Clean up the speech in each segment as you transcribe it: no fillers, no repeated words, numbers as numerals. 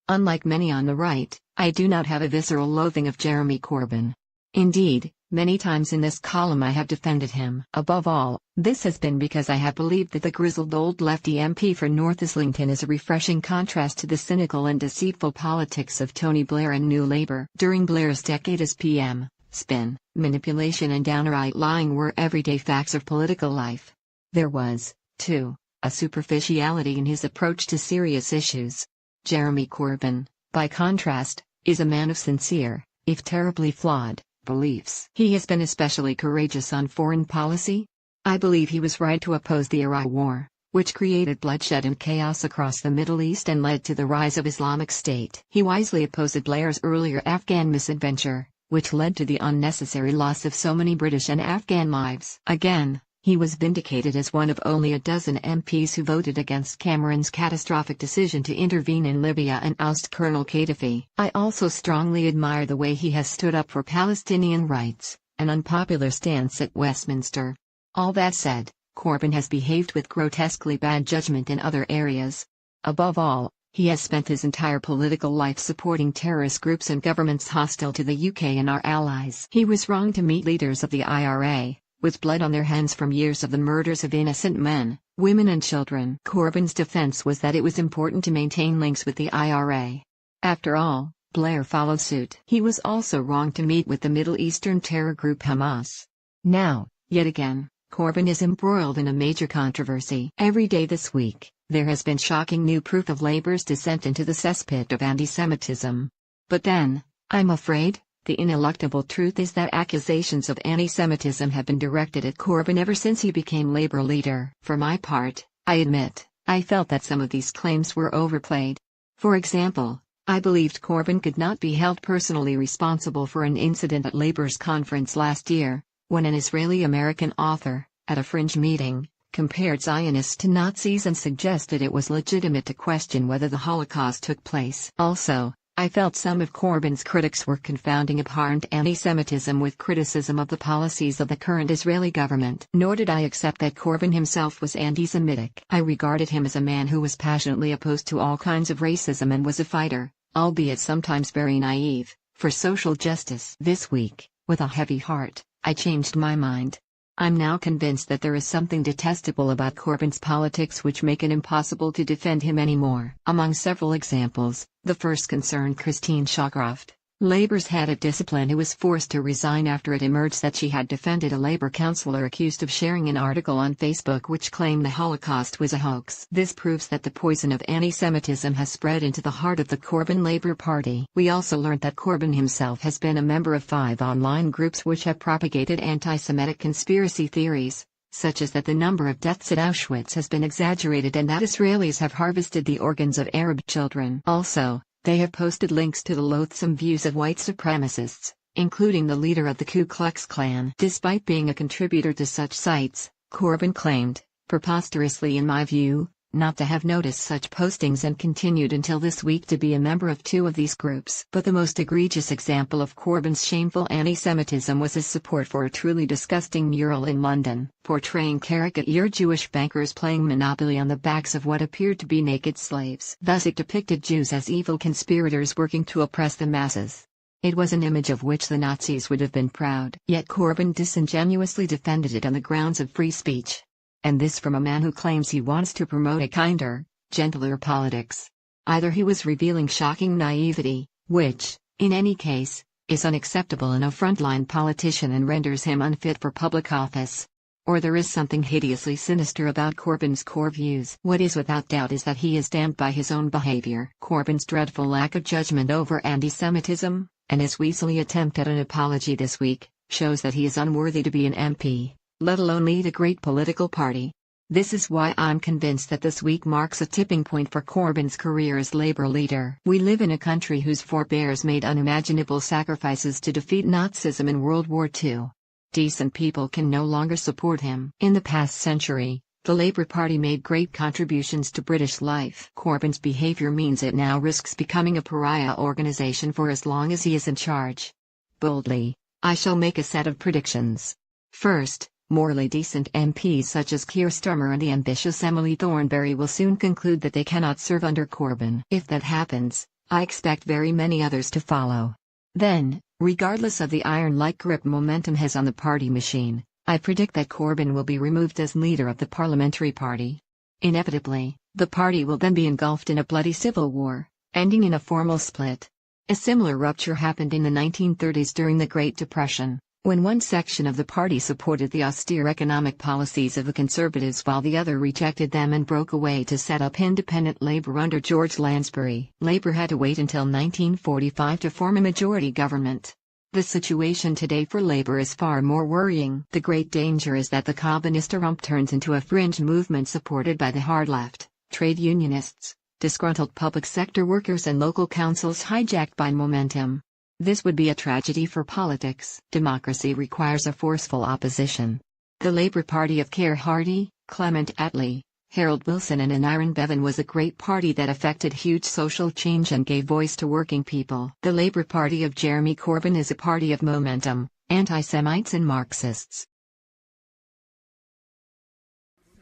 Unlike many on the right, I do not have a visceral loathing of Jeremy Corbyn. Indeed, many times in this column I have defended him. Above all, this has been because I have believed that the grizzled old Leftie MP for North Islington is a refreshing contrast to the cynical and deceitful politics of Tony Blair and New Labour. During Blair's decade as PM, spin, manipulation and downright lying were everyday facts of political life. There was, too, a superficiality in his approach to serious issues. Jeremy Corbyn, by contrast, is a man of sincere, if terribly flawed, beliefs. He has been especially courageous on foreign policy. I believe he was right to oppose the Iraq War, which created bloodshed and chaos across the Middle East and led to the rise of Islamic State. He wisely opposed Blair's earlier Afghan misadventure, which led to the unnecessary loss of so many British and Afghan lives. Again, he was vindicated as one of only a dozen MPs who voted against Cameron's catastrophic decision to intervene in Libya and oust Colonel Gaddafi. I also strongly admire the way he has stood up for Palestinian rights, an unpopular stance at Westminster. All that said, Corbyn has behaved with grotesquely bad judgment in other areas. Above all, he has spent his entire political life supporting terrorist groups and governments hostile to the UK and our allies. He was wrong to meet leaders of the IRA, with blood on their hands from years of the murders of innocent men, women and children. Corbyn's defense was that it was important to maintain links with the IRA. After all, Blair followed suit. He was also wrong to meet with the Middle Eastern terror group Hamas. Now, yet again, Corbyn is embroiled in a major controversy. Every day this week, there has been shocking new proof of Labour's descent into the cesspit of anti-Semitism. But then, I'm afraid, the ineluctable truth is that accusations of anti-Semitism have been directed at Corbyn ever since he became Labour leader. For my part, I admit, I felt that some of these claims were overplayed. For example, I believed Corbyn could not be held personally responsible for an incident at Labour's conference last year, when an Israeli-American author, at a fringe meeting, compared Zionists to Nazis and suggested it was legitimate to question whether the Holocaust took place. Also, I felt some of Corbyn's critics were confounding abhorrent anti-Semitism with criticism of the policies of the current Israeli government. Nor did I accept that Corbyn himself was anti-Semitic. I regarded him as a man who was passionately opposed to all kinds of racism and was a fighter, albeit sometimes very naive, for social justice. This week, with a heavy heart, I changed my mind. I'm now convinced that there is something detestable about Corbyn's politics which make it impossible to defend him anymore. Among several examples, the first concerned Christine Shawcroft, Labour's head of discipline, who was forced to resign after it emerged that she had defended a Labour councillor accused of sharing an article on Facebook which claimed the Holocaust was a hoax. This proves that the poison of anti-Semitism has spread into the heart of the Corbyn Labour Party. We also learnt that Corbyn himself has been a member of 5 online groups which have propagated anti-Semitic conspiracy theories, such as that the number of deaths at Auschwitz has been exaggerated and that Israelis have harvested the organs of Arab children. Also, they have posted links to the loathsome views of white supremacists, including the leader of the Ku Klux Klan. Despite being a contributor to such sites, Corbyn claimed, preposterously in my view, not to have noticed such postings and continued until this week to be a member of 2 of these groups. But the most egregious example of Corbyn's shameful anti-Semitism was his support for a truly disgusting mural in London, portraying caricature Jewish bankers playing Monopoly on the backs of what appeared to be naked slaves. Thus it depicted Jews as evil conspirators working to oppress the masses. It was an image of which the Nazis would have been proud. Yet Corbyn disingenuously defended it on the grounds of free speech. And this from a man who claims he wants to promote a kinder, gentler politics. Either he was revealing shocking naivety, which, in any case, is unacceptable in a frontline politician and renders him unfit for public office, or there is something hideously sinister about Corbyn's core views. What is without doubt is that he is damned by his own behavior. Corbyn's dreadful lack of judgment over anti-Semitism, and his weaselly attempt at an apology this week, shows that he is unworthy to be an MP, let alone lead a great political party. This is why I'm convinced that this week marks a tipping point for Corbyn's career as Labour leader. We live in a country whose forebears made unimaginable sacrifices to defeat Nazism in World War II. Decent people can no longer support him. In the past century, the Labour Party made great contributions to British life. Corbyn's behaviour means it now risks becoming a pariah organisation for as long as he is in charge. Boldly, I shall make a set of predictions. First, morally decent MPs such as Keir Starmer and the ambitious Emily Thornberry will soon conclude that they cannot serve under Corbyn. If that happens, I expect very many others to follow. Then, regardless of the iron-like grip momentum has on the party machine, I predict that Corbyn will be removed as leader of the parliamentary party. Inevitably, the party will then be engulfed in a bloody civil war, ending in a formal split. A similar rupture happened in the 1930s during the Great Depression, when one section of the party supported the austere economic policies of the Conservatives while the other rejected them and broke away to set up independent Labour under George Lansbury. Labour had to wait until 1945 to form a majority government. The situation today for Labour is far more worrying. The great danger is that the Corbynist rump turns into a fringe movement supported by the hard left, trade unionists, disgruntled public sector workers and local councils hijacked by momentum. This would be a tragedy for politics. Democracy requires a forceful opposition. The Labour Party of Keir Hardie, Clement Attlee, Harold Wilson and Aneurin Bevan was a great party that effected huge social change and gave voice to working people. The Labour Party of Jeremy Corbyn is a party of momentum, anti-Semites and Marxists.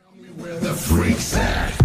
Tell me where the freaks at.